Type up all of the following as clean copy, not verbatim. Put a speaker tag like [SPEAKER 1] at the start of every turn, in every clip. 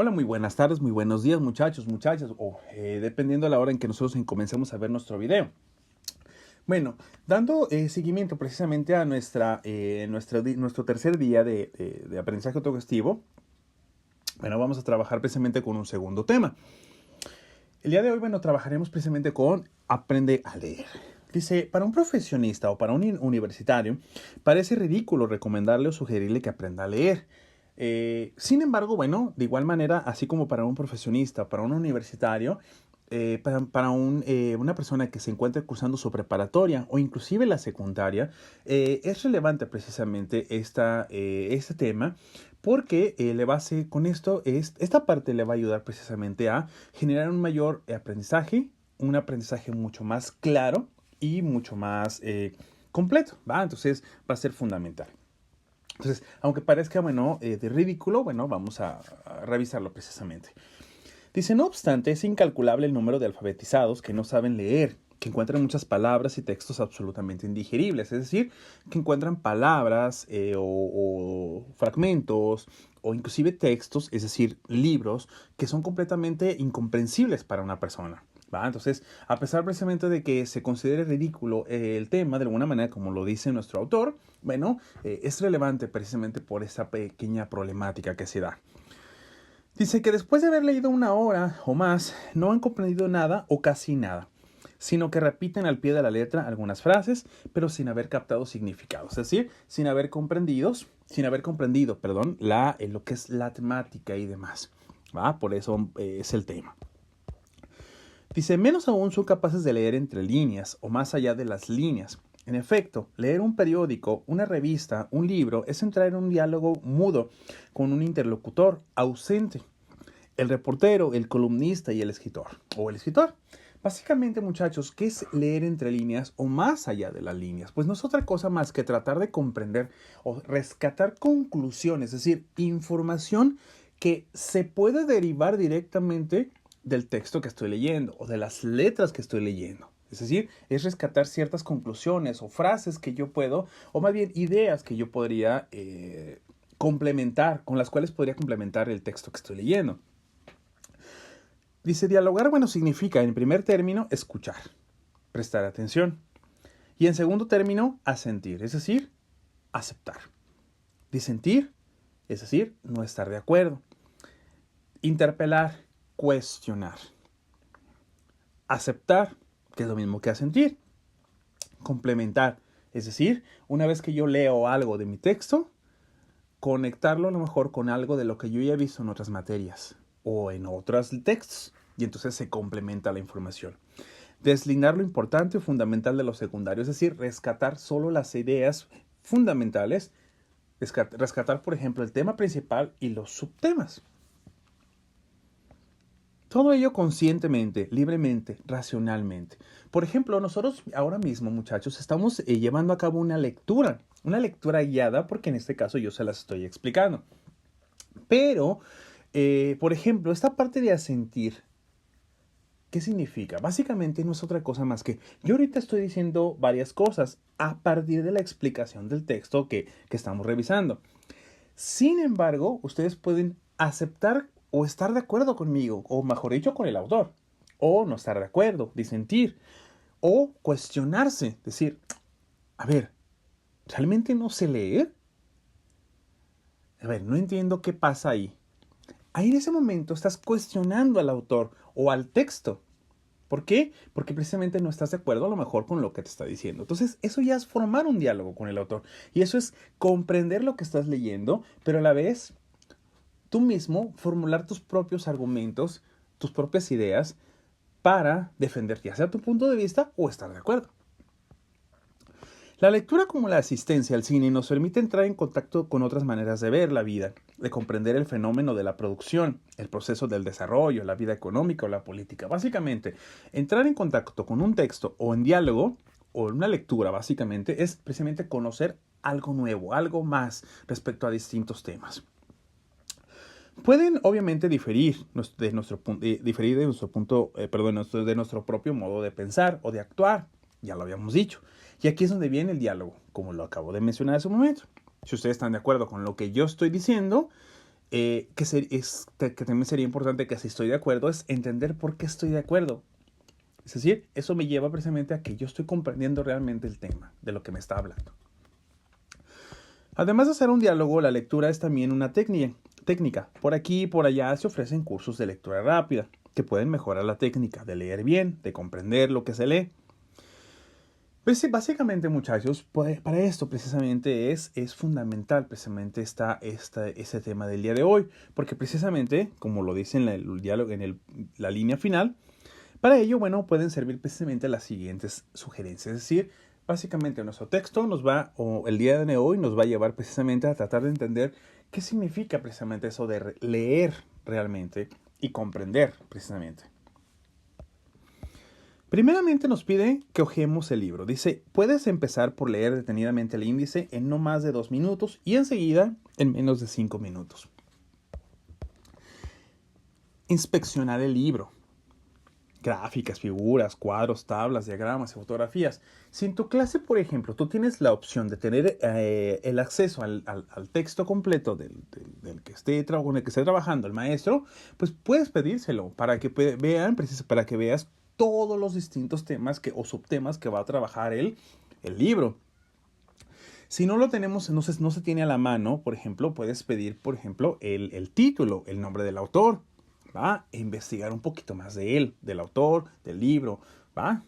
[SPEAKER 1] Hola, muy buenas tardes, muy buenos días, muchachos, muchachas, dependiendo de la hora en que nosotros comencemos a ver nuestro video. Bueno, dando seguimiento precisamente a nuestro tercer día de aprendizaje autogestivo, bueno, vamos a trabajar precisamente con un segundo tema. El día de hoy, bueno, trabajaremos precisamente con aprende a leer. Dice, para un profesionista o para un universitario, parece ridículo recomendarle o sugerirle que aprenda a leer. Sin embargo, bueno, de igual manera, así como para un profesionista, para un universitario, una persona que se encuentre cursando su preparatoria o inclusive la secundaria, es relevante precisamente este tema porque esta parte le va a ayudar precisamente a generar un mayor aprendizaje, un aprendizaje mucho más claro y mucho más completo, ¿va? Entonces va a ser fundamental. Entonces, aunque parezca, bueno, de ridículo, bueno, vamos a revisarlo precisamente. Dice, no obstante, es incalculable el número de alfabetizados que no saben leer, que encuentran muchas palabras y textos absolutamente indigeribles, es decir, que encuentran palabras o fragmentos o inclusive textos, es decir, libros, que son completamente incomprensibles para una persona. ¿Va? Entonces, a pesar precisamente de que se considere ridículo el tema, de alguna manera, como lo dice nuestro autor, bueno, es relevante precisamente por esa pequeña problemática que se da. Dice que después de haber leído una hora o más, no han comprendido nada o casi nada, sino que repiten al pie de la letra algunas frases, pero sin haber captado significados, es decir, sin haber comprendido, lo que es la temática y demás. ¿Va? Por eso es el tema. Dice, menos aún son capaces de leer entre líneas o más allá de las líneas. En efecto, leer un periódico, una revista, un libro es entrar en un diálogo mudo con un interlocutor ausente. El reportero, el columnista y el escritor. Básicamente, muchachos, ¿qué es leer entre líneas o más allá de las líneas? Pues no es otra cosa más que tratar de comprender o rescatar conclusiones, es decir, información que se puede derivar directamente del texto que estoy leyendo o de las letras que estoy leyendo. Es decir, es rescatar ciertas conclusiones o frases que yo puedo, o más bien ideas que yo podría complementar, con las cuales podría complementar el texto que estoy leyendo. Dice, dialogar, bueno, significa en primer término escuchar, prestar atención. Y en segundo término, asentir, es decir, aceptar. Disentir, es decir, no estar de acuerdo. Interpelar, cuestionar. Aceptar, que es lo mismo que asentir. Complementar, es decir, una vez que yo leo algo de mi texto, conectarlo a lo mejor con algo de lo que yo ya he visto en otras materias o en otros textos, y entonces se complementa la información. Deslindar lo importante o fundamental de lo secundario, es decir, rescatar solo las ideas fundamentales, rescatar, por ejemplo, el tema principal y los subtemas. Todo ello conscientemente, libremente, racionalmente. Por ejemplo, nosotros ahora mismo, muchachos, estamos llevando a cabo una lectura guiada, porque en este caso yo se las estoy explicando. Pero, por ejemplo, esta parte de asentir, ¿qué significa? Básicamente no es otra cosa más que yo ahorita estoy diciendo varias cosas a partir de la explicación del texto que estamos revisando. Sin embargo, ustedes pueden aceptar o estar de acuerdo conmigo, o mejor dicho, con el autor, o no estar de acuerdo, disentir, o cuestionarse, decir, a ver, ¿realmente no sé leer? A ver, no entiendo qué pasa ahí. Ahí en ese momento estás cuestionando al autor o al texto. ¿Por qué? Porque precisamente no estás de acuerdo a lo mejor con lo que te está diciendo. Entonces, eso ya es formar un diálogo con el autor. Y eso es comprender lo que estás leyendo, pero a la vez tú mismo formular tus propios argumentos, tus propias ideas para defender ya sea tu punto de vista o estar de acuerdo. La lectura como la asistencia al cine nos permite entrar en contacto con otras maneras de ver la vida, de comprender el fenómeno de la producción, el proceso del desarrollo, la vida económica o la política. Básicamente, entrar en contacto con un texto o en diálogo o en una lectura, básicamente, es precisamente conocer algo nuevo, algo más respecto a distintos temas. Pueden obviamente diferir de nuestro propio modo de pensar o de actuar, ya lo habíamos dicho. Y aquí es donde viene el diálogo, como lo acabo de mencionar hace un momento. Si ustedes están de acuerdo con lo que yo estoy diciendo, que también sería importante que si estoy de acuerdo es entender por qué estoy de acuerdo. Es decir, eso me lleva precisamente a que yo estoy comprendiendo realmente el tema de lo que me está hablando. Además de hacer un diálogo, la lectura es también una técnica. Por aquí y por allá se ofrecen cursos de lectura rápida que pueden mejorar la técnica de leer bien, de comprender lo que se lee. Pues sí, básicamente, muchachos, para esto precisamente es fundamental precisamente ese tema del día de hoy, porque precisamente, como lo dice en el diálogo, la línea final, para ello, bueno, pueden servir precisamente las siguientes sugerencias. Es decir, básicamente nuestro texto o el día de hoy nos va a llevar precisamente a tratar de entender qué significa precisamente eso de leer realmente y comprender precisamente. Primeramente nos pide que hojeemos el libro. Dice, puedes empezar por leer detenidamente el índice en no más de 2 minutos y enseguida en menos de 5 minutos. Inspeccionar el libro. Gráficas, figuras, cuadros, tablas, diagramas y fotografías. Si en tu clase, por ejemplo, tú tienes la opción de tener el acceso al texto completo con el que esté trabajando el maestro, pues puedes pedírselo para que para que veas todos los distintos temas o subtemas que va a trabajar el libro. Si no lo tenemos, no se tiene a la mano, por ejemplo, puedes pedir, por ejemplo, el título, el nombre del autor, ¿va? E investigar un poquito más de él, del autor, del libro, ¿va?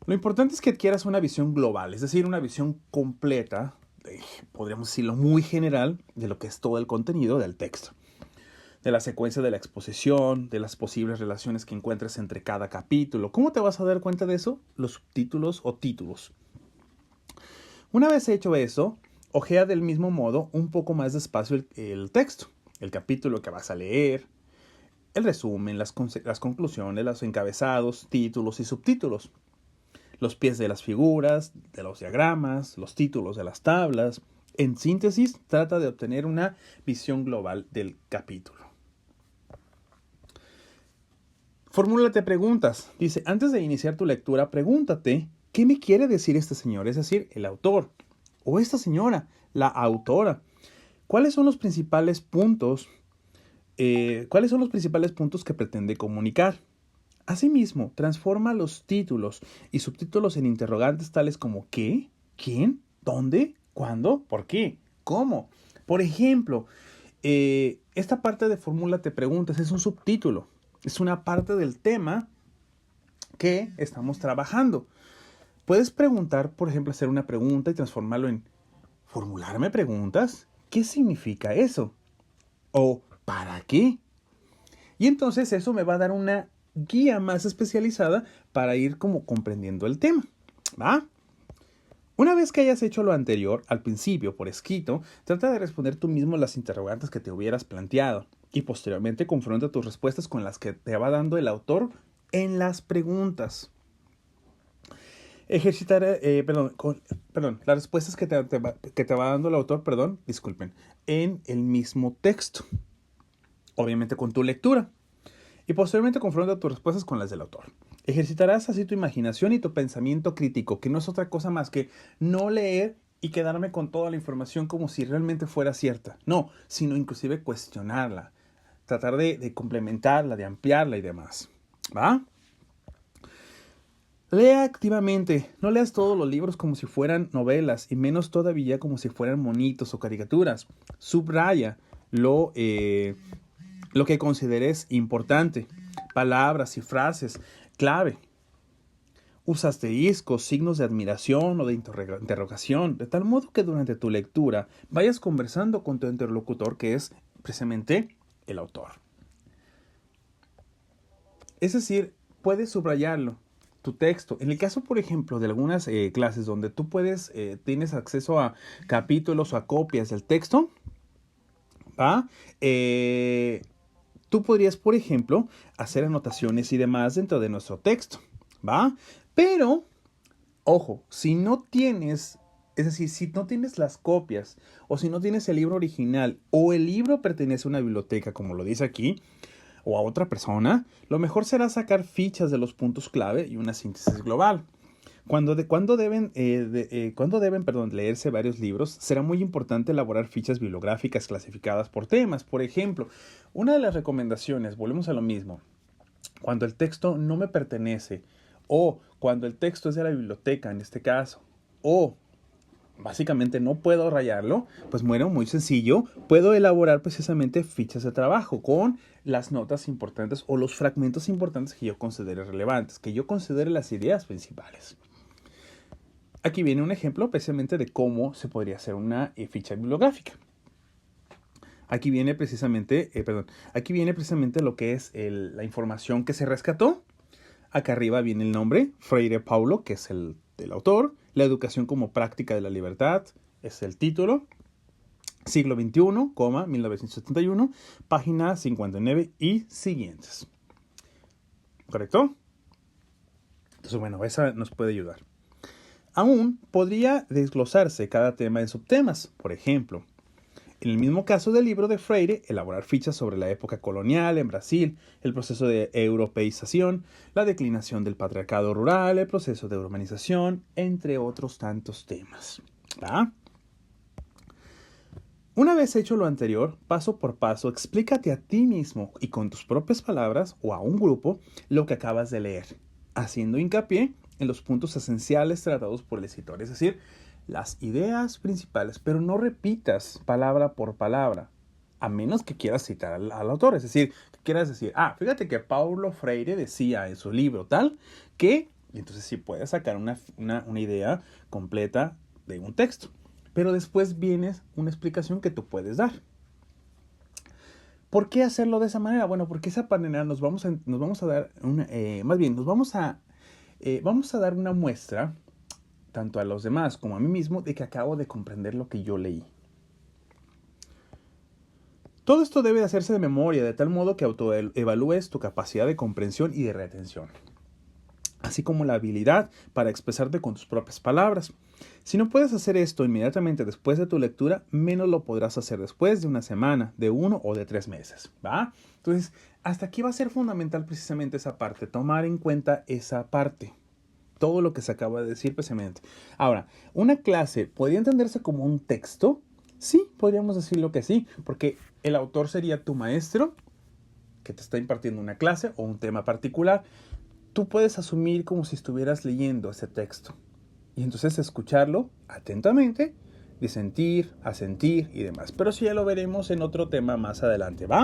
[SPEAKER 1] Lo importante es que adquieras una visión global, es decir, una visión completa, podríamos decirlo muy general, de lo que es todo el contenido del texto. De la secuencia de la exposición, de las posibles relaciones que encuentres entre cada capítulo. ¿Cómo te vas a dar cuenta de eso? Los subtítulos o títulos. Una vez hecho eso, hojea del mismo modo un poco más despacio el texto, el capítulo que vas a leer, el resumen, las conclusiones, los encabezados, títulos y subtítulos, los pies de las figuras, de los diagramas, los títulos de las tablas. En síntesis, trata de obtener una visión global del capítulo. Formúlate preguntas. Dice, antes de iniciar tu lectura, pregúntate, ¿qué me quiere decir este señor? Es decir, el autor. O esta señora, la autora. ¿Cuáles son los principales puntos? ¿Cuáles son los principales puntos que pretende comunicar? Asimismo, transforma los títulos y subtítulos en interrogantes tales como ¿qué? ¿Quién? ¿Dónde? ¿Cuándo? ¿Por qué? ¿Cómo? Por ejemplo, esta parte de Formúlate preguntas es un subtítulo. Es una parte del tema que estamos trabajando. Puedes preguntar, por ejemplo, hacer una pregunta y transformarlo en ¿formularme preguntas? ¿Qué significa eso? ¿O para qué? Y entonces eso me va a dar una guía más especializada para ir como comprendiendo el tema, ¿va? Una vez que hayas hecho lo anterior, al principio, por escrito, trata de responder tú mismo las interrogantes que te hubieras planteado y posteriormente confronta tus respuestas con las que te va dando el autor en las preguntas. Las respuestas que te va dando el autor, en el mismo texto, obviamente con tu lectura. Y posteriormente confronta tus respuestas con las del autor. Ejercitarás así tu imaginación y tu pensamiento crítico, que no es otra cosa más que no leer y quedarme con toda la información como si realmente fuera cierta. No, sino inclusive cuestionarla, tratar de complementarla, de ampliarla y demás. ¿Va? Lea activamente, no leas todos los libros como si fueran novelas y menos todavía como si fueran monitos o caricaturas. Subraya lo que consideres importante, palabras y frases clave. Usa asteriscos, signos de admiración o de interrogación, de tal modo que durante tu lectura vayas conversando con tu interlocutor, que es precisamente el autor. Es decir, puedes subrayarlo, tu texto. En el caso, por ejemplo, de algunas clases donde tú tienes acceso a capítulos o a copias del texto, ¿va? Tú podrías, por ejemplo, hacer anotaciones y demás dentro de nuestro texto, ¿va? Pero, ojo, si no tienes las copias o si no tienes el libro original o el libro pertenece a una biblioteca, como lo dice aquí, o a otra persona, lo mejor será sacar fichas de los puntos clave y una síntesis global. Cuando deben, leerse varios libros, será muy importante elaborar fichas bibliográficas clasificadas por temas. Por ejemplo, una de las recomendaciones, volvemos a lo mismo, cuando el texto no me pertenece, o cuando el texto es de la biblioteca, en este caso, o básicamente no puedo rayarlo, pues bueno, muy sencillo, puedo elaborar precisamente fichas de trabajo con las notas importantes o los fragmentos importantes que yo considere relevantes, que yo considere las ideas principales. Aquí viene un ejemplo precisamente de cómo se podría hacer una ficha bibliográfica. Aquí viene precisamente lo que es la información que se rescató. Acá arriba viene el nombre, Freire Paulo, que es el autor. La educación como práctica de la libertad es el título. Siglo XXI, 1971, página 59 y siguientes. ¿Correcto? Entonces, bueno, esa nos puede ayudar. Aún podría desglosarse cada tema en subtemas. Por ejemplo, en el mismo caso del libro de Freire, elaborar fichas sobre la época colonial en Brasil, el proceso de europeización, la declinación del patriarcado rural, el proceso de urbanización, entre otros tantos temas. ¿Va? Una vez hecho lo anterior, paso por paso, explícate a ti mismo y con tus propias palabras o a un grupo lo que acabas de leer, haciendo hincapié en los puntos esenciales tratados por el escritor, es decir, las ideas principales, pero no repitas palabra por palabra, a menos que quieras citar al autor, es decir, que quieras decir, fíjate que Paulo Freire decía en su libro tal, que, y entonces sí puedes sacar una idea completa de un texto, pero después viene una explicación que tú puedes dar. ¿Por qué hacerlo de esa manera? Bueno, porque esa manera nos vamos a dar vamos a dar una muestra tanto a los demás como a mí mismo de que acabo de comprender lo que yo leí. Todo esto debe de hacerse de memoria, de tal modo que autoevalúes tu capacidad de comprensión y de retención, así como la habilidad para expresarte con tus propias palabras. Si no puedes hacer esto inmediatamente después de tu lectura, menos lo podrás hacer después de una semana, de 1 o de 3 meses, ¿va? Entonces, hasta aquí va a ser fundamental precisamente esa parte, tomar en cuenta esa parte. Todo lo que se acaba de decir precisamente. Ahora, ¿una clase podría entenderse como un texto? Sí, podríamos decirlo que sí, porque el autor sería tu maestro que te está impartiendo una clase o un tema particular. Tú puedes asumir como si estuvieras leyendo ese texto y entonces escucharlo atentamente, disentir, asentir y demás. Pero sí ya lo veremos en otro tema más adelante, ¿va?